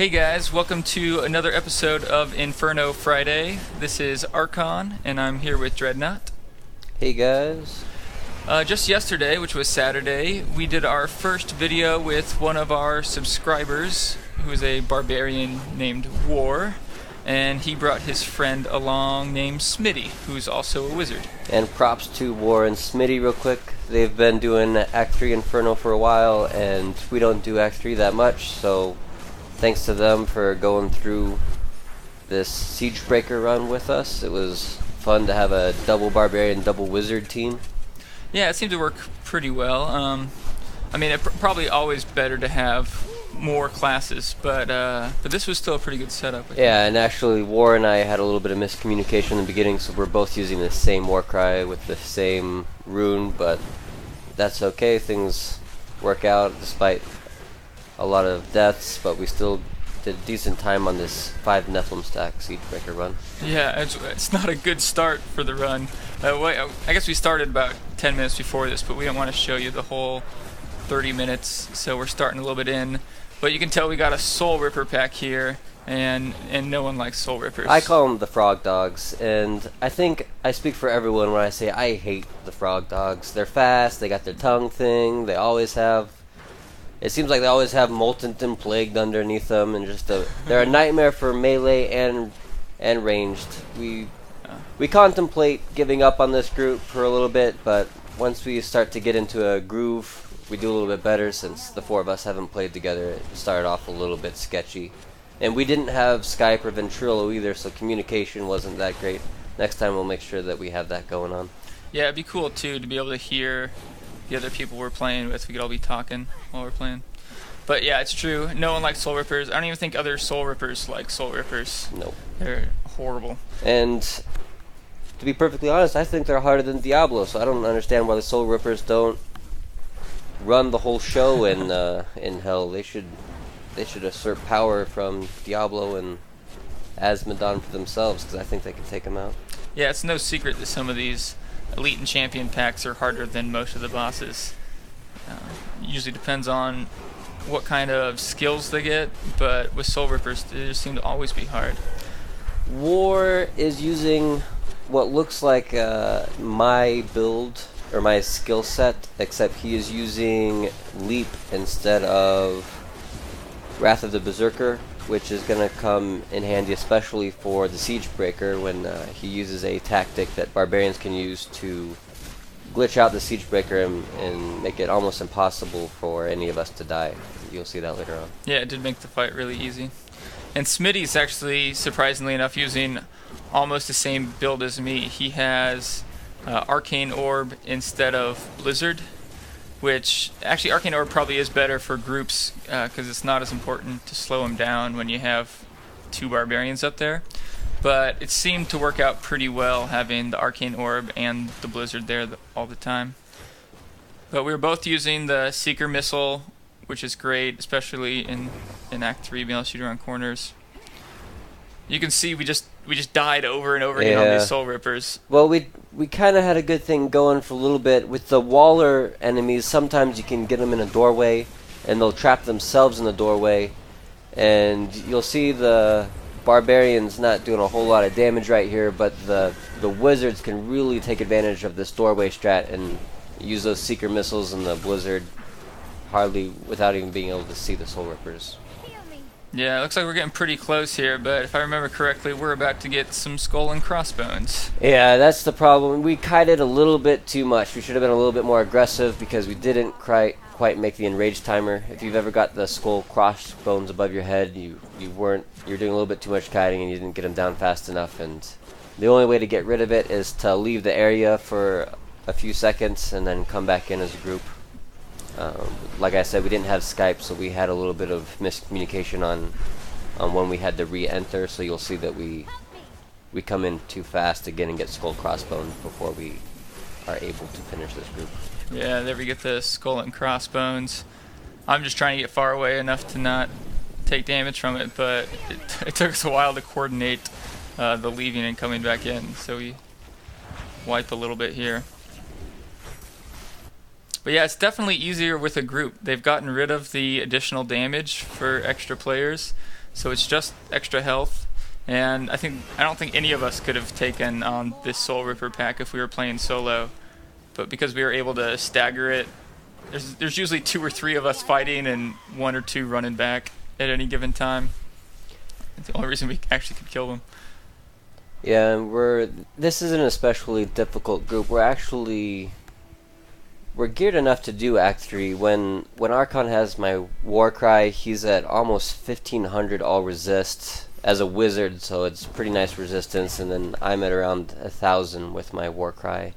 Hey guys, welcome to another episode of Inferno Friday. This is Archon, and I'm here with Dreadnought. Hey guys. Just yesterday, which was Saturday, we did our first video with one of our subscribers, who is a barbarian named Worr, and he brought his friend along named Smitty, who's also a wizard. And props to Worr and Smitty real quick. They've been doing Act 3 Inferno for a while, and we don't do Act 3 that much, so thanks to them for going through this Siegebreaker run with us. It was fun to have a double Barbarian, double Wizard team. Yeah, it seemed to work pretty well. I mean, it's probably always better to have more classes, but this was still a pretty good setup. Yeah, and actually Worr and I had a little bit of miscommunication in the beginning, so we're both using the same war cry with the same rune, but that's okay. Things work out despite a lot of deaths, but we still did a decent time on this 5 Nephalem stack Siegebreaker run. Yeah, it's not a good start for the run. I guess we started about 10 minutes before this, but we don't want to show you the whole 30 minutes, so we're starting a little bit in. But you can tell we got a Soul Ripper pack here, and no one likes Soul Rippers. I call them the Frog Dogs, and I think I speak for everyone when I say I hate the Frog Dogs. They're fast, they got their tongue thing, they always have... It seems like they always have Molten Plagued underneath them, and they're a nightmare for melee and ranged. We contemplate giving up on this group for a little bit, but once we start to get into a groove, we do a little bit better. Since the 4 of us haven't played together, it started off a little bit sketchy. And we didn't have Skype or Ventrilo either, so communication wasn't that great. Next time we'll make sure that we have that going on. Yeah, it'd be cool too to be able to hear the other people we're playing with. We could all be talking while we're playing. But yeah, it's true. No one likes Soul Rippers. I don't even think other Soul Rippers like Soul Rippers. Nope. They're horrible. And to be perfectly honest, I think they're harder than Diablo, so I don't understand why the Soul Rippers don't run the whole show in Hell. They should assert power from Diablo and Asmodon for themselves, because I think they can take them out. Yeah, it's no secret that some of these Elite and Champion packs are harder than most of the bosses. Usually depends on what kind of skills they get, but with Soul Rippers, they just seem to always be hard. Worr is using what looks like my build, or my skill set, except he is using Leap instead of Wrath of the Berserker, which is going to come in handy especially for the Siegebreaker when he uses a tactic that barbarians can use to glitch out the Siegebreaker and make it almost impossible for any of us to die. You'll see that later on. Yeah, it did make the fight really easy. And Smitty's actually, surprisingly enough, using almost the same build as me. He has Arcane Orb instead of Blizzard, which actually Arcane Orb probably is better for groups because it's not as important to slow them down when you have 2 barbarians up there. But it seemed to work out pretty well having the Arcane Orb and the Blizzard there all the time. But we were both using the Seeker Missile, which is great, especially in Act 3, being able to shoot around corners. You can see we just died over and over again on these Soul Rippers. Well, we kind of had a good thing going for a little bit. With the Waller enemies, sometimes you can get them in a doorway, and they'll trap themselves in the doorway. And you'll see the Barbarians not doing a whole lot of damage right here, but the Wizards can really take advantage of this doorway strat and use those Seeker Missiles and the Blizzard hardly without even being able to see the Soul Rippers. Yeah, it looks like we're getting pretty close here, but if I remember correctly, we're about to get some skull and crossbones. Yeah, that's the problem. We kited a little bit too much. We should have been a little bit more aggressive because we didn't quite make the enrage timer. If you've ever got the skull crossbones above your head, you're doing a little bit too much kiting and you didn't get them down fast enough. And the only way to get rid of it is to leave the area for a few seconds and then come back in as a group. Like I said, we didn't have Skype, so we had a little bit of miscommunication on when we had to re-enter, so you'll see that we come in too fast again and get skull crossbones before we are able to finish this group. Yeah, there we get the skull and crossbones. I'm just trying to get far away enough to not take damage from it, but it took us a while to coordinate the leaving and coming back in, so we wipe a little bit here. But yeah, it's definitely easier with a group. They've gotten rid of the additional damage for extra players, so it's just extra health. And I don't think any of us could have taken on this Soul Ripper pack if we were playing solo. But because we were able to stagger it, there's usually 2 or 3 of us fighting and 1 or 2 running back at any given time. It's the only reason we actually could kill them. Yeah, and this is an especially difficult group. We're geared enough to do Act 3. When Archon has my Warcry, he's at almost 1500 all resist as a wizard, so it's pretty nice resistance, and then I'm at around 1000 with my Warcry.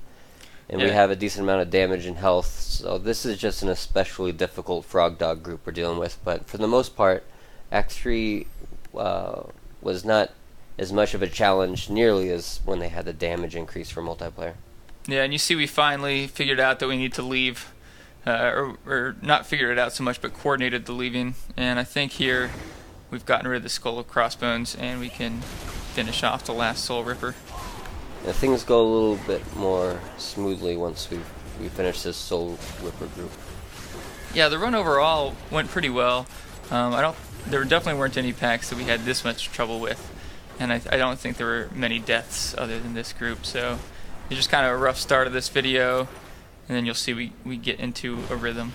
And we have a decent amount of damage and health, so this is just an especially difficult Frog Dog group we're dealing with. But for the most part, Act 3 was not as much of a challenge nearly as when they had the damage increase for multiplayer. Yeah, and you see we finally figured out that we need to leave, or not figured it out so much, but coordinated the leaving. And I think here we've gotten rid of the Skull of Crossbones, and we can finish off the last Soul Ripper. Yeah, things go a little bit more smoothly once we finish this Soul Ripper group. Yeah, the run overall went pretty well. There definitely weren't any packs that we had this much trouble with, and I don't think there were many deaths other than this group. So it's just kind of a rough start of this video, and then you'll see we get into a rhythm.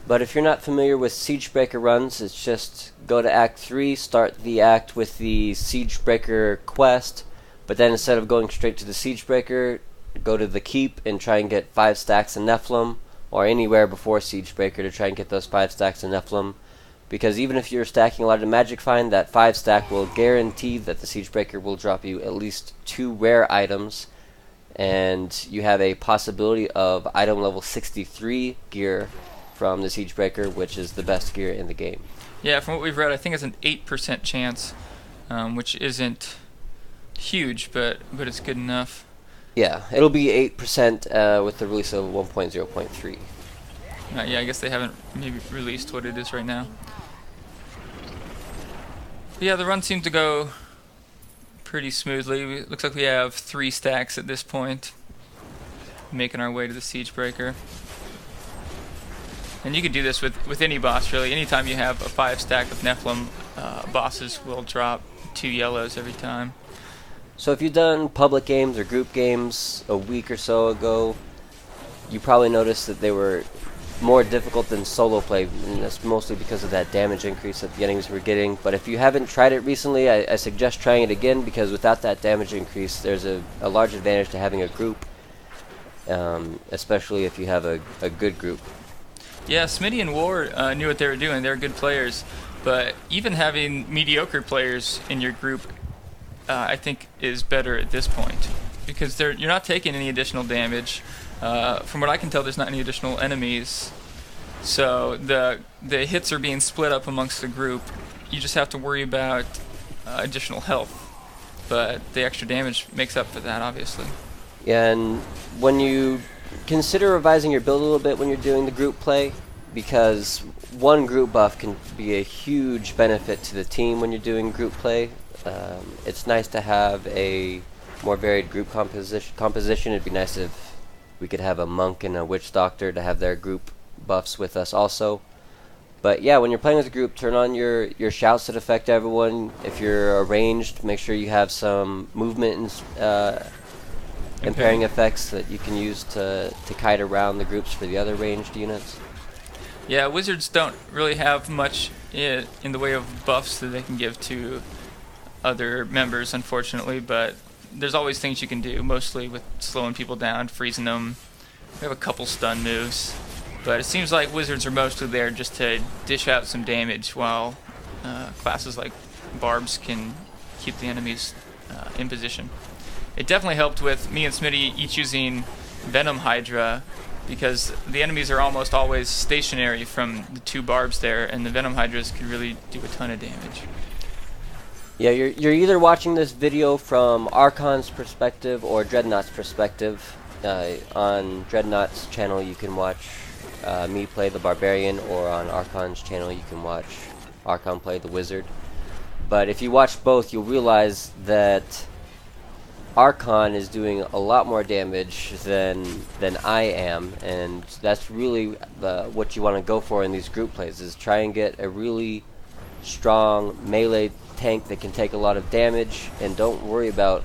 But if you're not familiar with Siegebreaker runs, it's just go to Act 3, start the act with the Siegebreaker quest, but then instead of going straight to the Siegebreaker, go to the Keep and try and get 5 stacks of Nephalem, or anywhere before Siegebreaker to try and get those 5 stacks of Nephalem. Because even if you're stacking a lot of Magic Find, that 5 stack will guarantee that the Siegebreaker will drop you at least 2 rare items, and you have a possibility of item level 63 gear from the Siegebreaker, which is the best gear in the game. Yeah, from what we've read, I think it's an 8% chance, which isn't huge, but it's good enough. Yeah, it'll be 8% with the release of 1.0.3. Yeah, I guess they haven't maybe released what it is right now. But yeah, the run seemed to go pretty smoothly. It looks like we have 3 stacks at this point, making our way to the Siegebreaker. And you could do this with any boss, really. Anytime you have a 5 stack of Nephalem, bosses will drop 2 yellows every time. So if you've done public games or group games a week or so ago, you probably noticed that they were more difficult than solo play, and that's mostly because of that damage increase that the enemies were getting. But if you haven't tried it recently, I suggest trying it again, because without that damage increase, there's a large advantage to having a group, especially if you have a good group. Yeah, Smitty and Worr knew what they were doing. They're good players, but even having mediocre players in your group, I think, is better at this point, because you're not taking any additional damage. From what I can tell, there's not any additional enemies, so the hits are being split up amongst the group. You just have to worry about additional health, but the extra damage makes up for that, obviously. Yeah, and when you consider revising your build a little bit when you're doing the group play, because one group buff can be a huge benefit to the team when you're doing group play. It's nice to have a more varied group composition. It'd be nice if we could have a monk and a witch doctor to have their group buffs with us also. But yeah, when you're playing with a group, turn on your shouts that affect everyone. If you're arranged, make sure you have some movement and impairing effects that you can use to kite around the groups for the other ranged units. Yeah, wizards don't really have much in the way of buffs that they can give to other members, unfortunately, but there's always things you can do, mostly with slowing people down, freezing them. We have a couple stun moves, but it seems like wizards are mostly there just to dish out some damage, while classes like Barbs can keep the enemies in position. It definitely helped with me and Smitty each using Venom Hydra, because the enemies are almost always stationary from the 2 Barbs there, and the Venom Hydras could really do a ton of damage. Yeah, you're either watching this video from Archon's perspective or Dreadnought's perspective. On Dreadnought's channel you can watch me play the Barbarian, or on Archon's channel you can watch Archon play the Wizard. But if you watch both, you'll realize that Archon is doing a lot more damage than I am, and that's really what you want to go for in these group plays, is try and get a really strong melee tank that can take a lot of damage, and don't worry about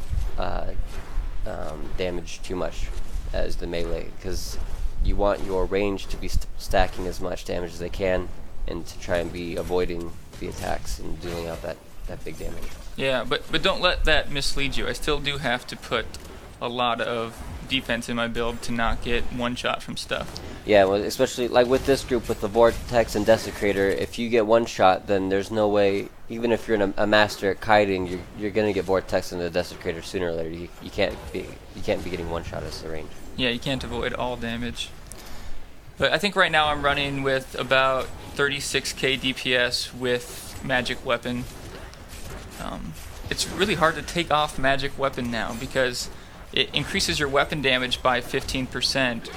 damage too much as the melee, because you want your range to be stacking as much damage as they can, and to try and be avoiding the attacks and dealing out that big damage. Yeah, but don't let that mislead you. I still do have to put a lot of defense in my build to not get one shot from stuff. Yeah, well, especially like with this group with the Vortex and Desecrator, if you get one shot, then there's no way, even if you're a master at kiting, you're gonna get Vortex and the Desecrator sooner or later. You can't be getting one shot as the range. Yeah, you can't avoid all damage. But I think right now I'm running with about 36k DPS with Magic Weapon. It's really hard to take off Magic Weapon now because it increases your weapon damage by 15%,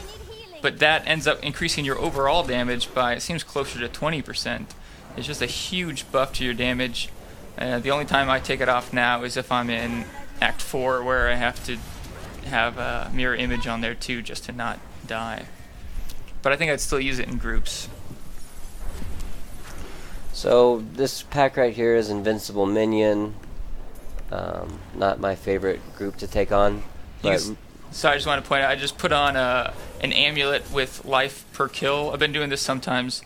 but that ends up increasing your overall damage by, it seems, closer to 20%. It's just a huge buff to your damage. The only time I take it off now is if I'm in Act 4, where I have to have a mirror image on there too, just to not die. But I think I'd still use it in groups. So this pack right here is Invincible Minion. Not my favorite group to take on. But so I just want to point out, I just put on an amulet with life per kill. I've been doing this sometimes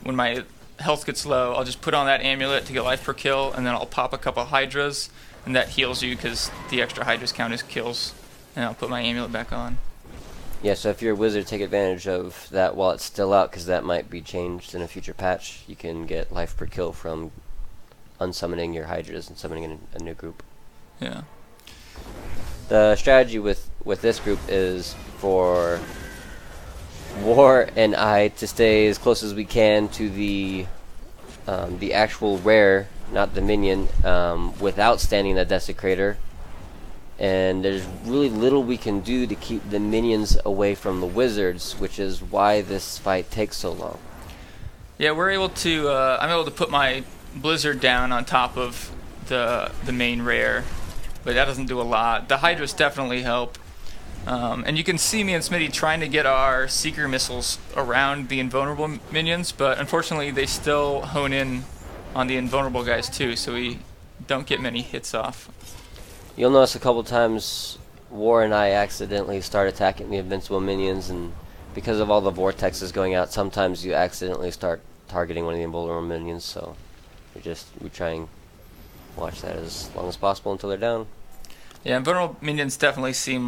when my health gets low. I'll just put on that amulet to get life per kill, and then I'll pop a couple Hydras, and that heals you because the extra Hydras count as kills. And I'll put my amulet back on. Yeah, so if you're a wizard, take advantage of that while it's still out, because that might be changed in a future patch. You can get life per kill from unsummoning your Hydras and summoning a new group. Yeah. The strategy with this group is for Worr and I to stay as close as we can to the actual rare, not the minion, without standing the Desecrator. And there's really little we can do to keep the minions away from the wizards, which is why this fight takes so long. Yeah, we're able to. I'm able to put my Blizzard down on top of the main rare, but that doesn't do a lot. The Hydras definitely help, and you can see me and Smitty trying to get our Seeker missiles around the invulnerable minions, but unfortunately they still hone in on the invulnerable guys too, so we don't get many hits off. You'll notice a couple times Worr and I accidentally start attacking the invincible minions, and because of all the vortexes going out, sometimes you accidentally start targeting one of the invulnerable minions, so we try and watch that as long as possible until they're down. Yeah, invulnerable minions definitely seems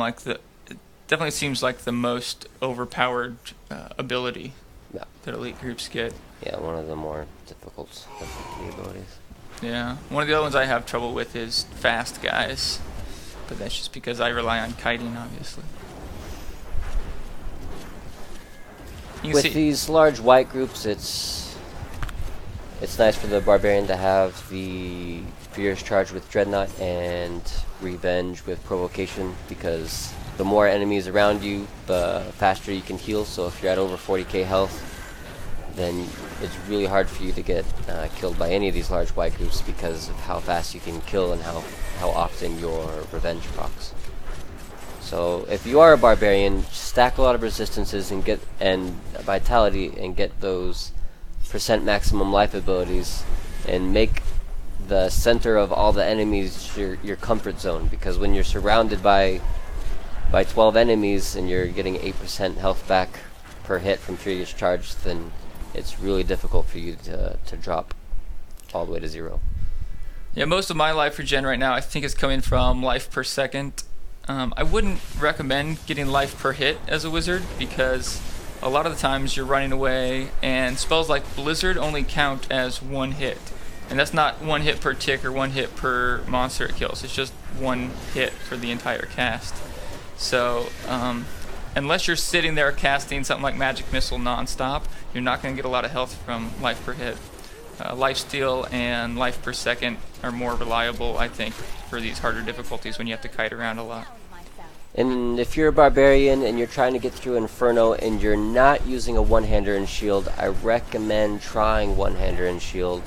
like the most overpowered ability that elite groups get. Yeah, one of the more difficult abilities. Yeah, one of the other ones I have trouble with is fast guys, but that's just because I rely on kiting, obviously. With these large white groups, it's nice for the Barbarian to have the Fierce Charge with Dreadnought and Revenge with Provocation, because the more enemies around you, the faster you can heal. So if you're at over 40k health, then it's really hard for you to get killed by any of these large white groups because of how fast you can kill and how often your revenge procs. So if you are a barbarian, stack a lot of resistances and vitality and get those percent maximum life abilities, and make the center of all the enemies your comfort zone, because when you're surrounded by 12 enemies and you're getting 8% health back per hit from Furious Charge, then it's really difficult for you to drop all the way to 0. Yeah, most of my life regen right now I think is coming from life per second. I wouldn't recommend getting life per hit as a wizard, because a lot of the times you're running away, and spells like Blizzard only count as one hit. And that's not one hit per tick or one hit per monster it kills. It's just one hit for the entire cast. So, unless you're sitting there casting something like Magic Missile non-stop, you're not going to get a lot of health from life per hit. Lifesteal and life per second are more reliable, I think, for these harder difficulties when you have to kite around a lot. And if you're a barbarian and you're trying to get through Inferno and you're not using a one-hander and shield, I recommend trying one-hander and shield.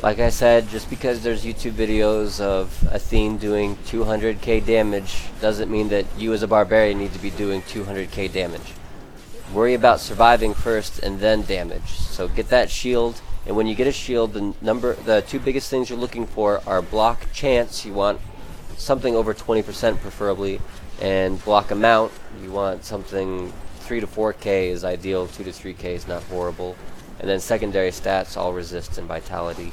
Like I said, just because there's YouTube videos of a theme doing 200k damage doesn't mean that you as a barbarian need to be doing 200k damage. Worry about surviving first and then damage. So get that shield, and when you get a shield, the two biggest things you're looking for are block chance. You want something over 20% preferably, and block amount. You want something 3 to 4k is ideal, 2 to 3k is not horrible. And then secondary stats, all resist and vitality.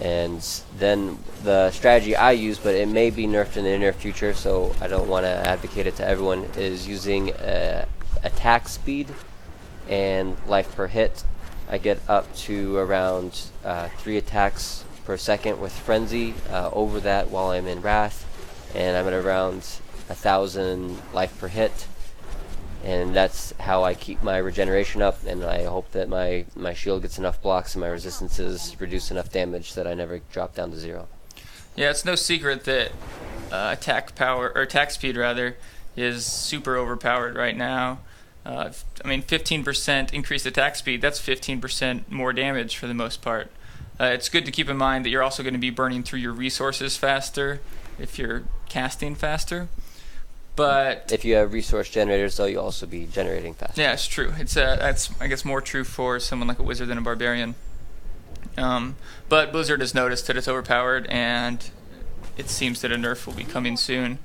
And then the strategy I use, but it may be nerfed in the near future, so I don't want to advocate it to everyone, is using attack speed and life per hit. I get up to around 3 attacks per second with Frenzy, over that while I'm in Wrath, and I'm at around 1,000 life per hit. And that's how I keep my regeneration up, and I hope that my shield gets enough blocks and my resistances reduce enough damage that I never drop down to 0. Yeah, it's no secret that attack power, or attack speed rather, is super overpowered right now. I mean, 15% increased attack speed, that's 15% more damage for the most part. It's good to keep in mind that you're also going to be burning through your resources faster if you're casting faster. But if you have resource generators, though, you'll also be generating faster. Yeah, it's true. It's that's, I guess, more true for someone like a wizard than a barbarian. But Blizzard has noticed that it's overpowered, and it seems that a nerf will be coming soon.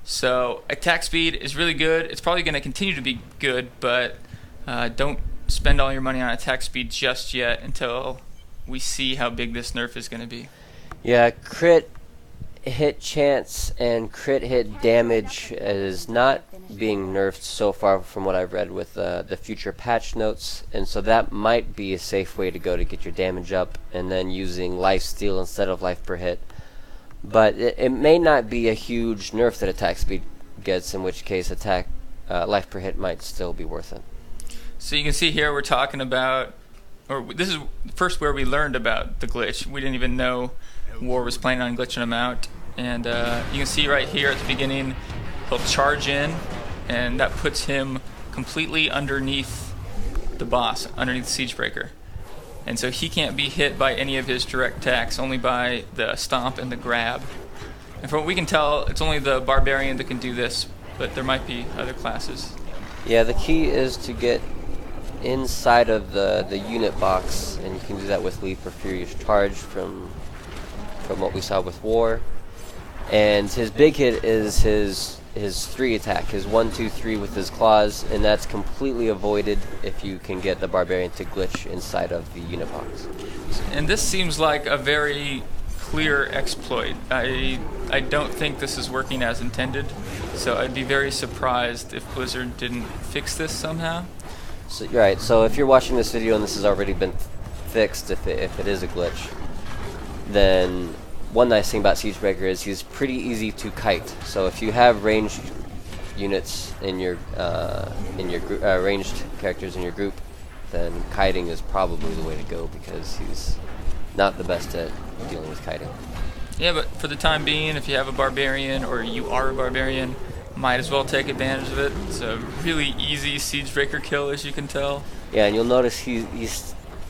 So attack speed is really good. It's probably going to continue to be good, but don't spend all your money on attack speed just yet until we see how big this nerf is going to be. Yeah, crit hit chance and crit hit damage is not being nerfed so far from what I've read with the future patch notes, and so that might be a safe way to go to get your damage up, and then using life steal instead of life per hit. But it may not be a huge nerf that attack speed gets, in which case attack life per hit might still be worth it. So you can see here we're talking about, or this is first where we learned about the glitch. We didn't even know Worr was planning on glitching him out, and you can see right here at the beginning he'll charge in, and that puts him completely underneath the boss, underneath Siegebreaker, and so he can't be hit by any of his direct attacks, only by the stomp and the grab. And from what we can tell, it's only the barbarian that can do this, but there might be other classes. Yeah, the key is to get inside of the unit box, and you can do that with Leap or Furious Charge from what we saw with Worr. And his big hit is his 3 attack, his 1, 2, 3 with his claws, and that's completely avoided if you can get the barbarian to glitch inside of the unit box. And this seems like a very clear exploit. I don't think this is working as intended, so I'd be very surprised if Blizzard didn't fix this somehow. So, right, so if you're watching this video and this has already been fixed, if it is a glitch, then one nice thing about Siegebreaker is he's pretty easy to kite. So if you have ranged units in your ranged characters in your group, then kiting is probably the way to go, because he's not the best at dealing with kiting. Yeah, but for the time being, if you have a barbarian or you are a barbarian, might as well take advantage of it. It's a really easy Siegebreaker kill, as you can tell. Yeah, and you'll notice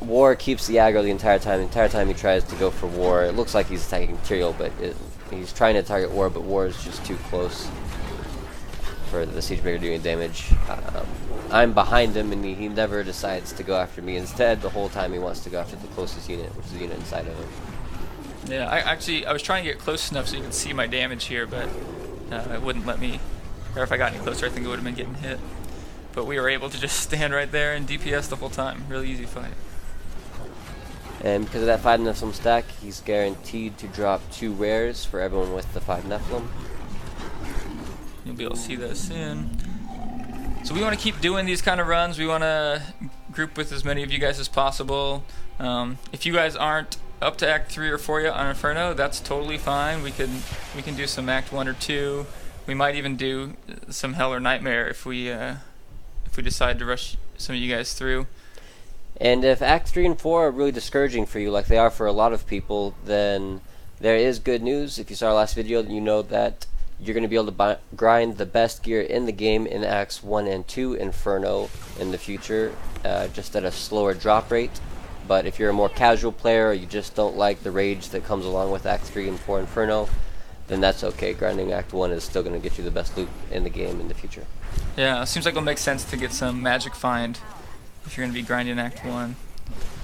Worr keeps the aggro the entire time. The entire time he tries to go for Worr, it looks like he's attacking material, but he's trying to target Worr, but Worr is just too close for the Siegebreaker doing damage. I'm behind him, and he never decides to go after me. Instead, the whole time he wants to go after the closest unit, which is the unit inside of him. Yeah, I was trying to get close enough so you can see my damage here, but it wouldn't let me. Or if I got any closer, I think it would have been getting hit. But we were able to just stand right there and DPS the whole time. Really easy fight. And because of that 5 Nephalem stack, he's guaranteed to drop 2 rares for everyone with the 5 Nephalem. You'll be able to see that soon. So we want to keep doing these kind of runs. We want to group with as many of you guys as possible. If you guys aren't up to Act 3 or 4 yet on Inferno, that's totally fine. We can do some Act 1 or 2. We might even do some Hell or Nightmare if we decide to rush some of you guys through. And if Act 3 and 4 are really discouraging for you, like they are for a lot of people, then there is good news. If you saw our last video, you know that you're going to be able to grind the best gear in the game in Acts 1 and 2 Inferno in the future, just at a slower drop rate. But if you're a more casual player, or you just don't like the rage that comes along with Act 3 and 4 Inferno, then that's okay. Grinding Act 1 is still going to get you the best loot in the game in the future. Yeah, it seems like it'll make sense to get some magic find if you're going to be grinding Act 1.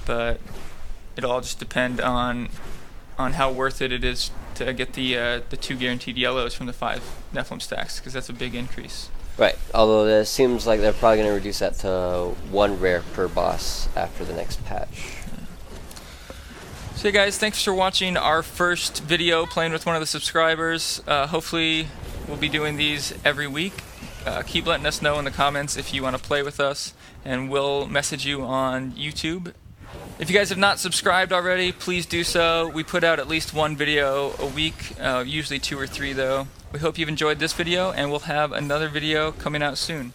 But it'll all just depend on how worth it is to get the 2 guaranteed yellows from the 5 Nephalem stacks, because that's a big increase. Right, although it seems like they're probably going to reduce that to 1 rare per boss after the next patch. So hey guys, thanks for watching our first video playing with one of the subscribers. Hopefully we'll be doing these every week. Keep letting us know in the comments if you want to play with us, and we'll message you on YouTube. If you guys have not subscribed already, please do so. We put out at least 1 video a week, usually 2 or 3 though. We hope you've enjoyed this video, and we'll have another video coming out soon.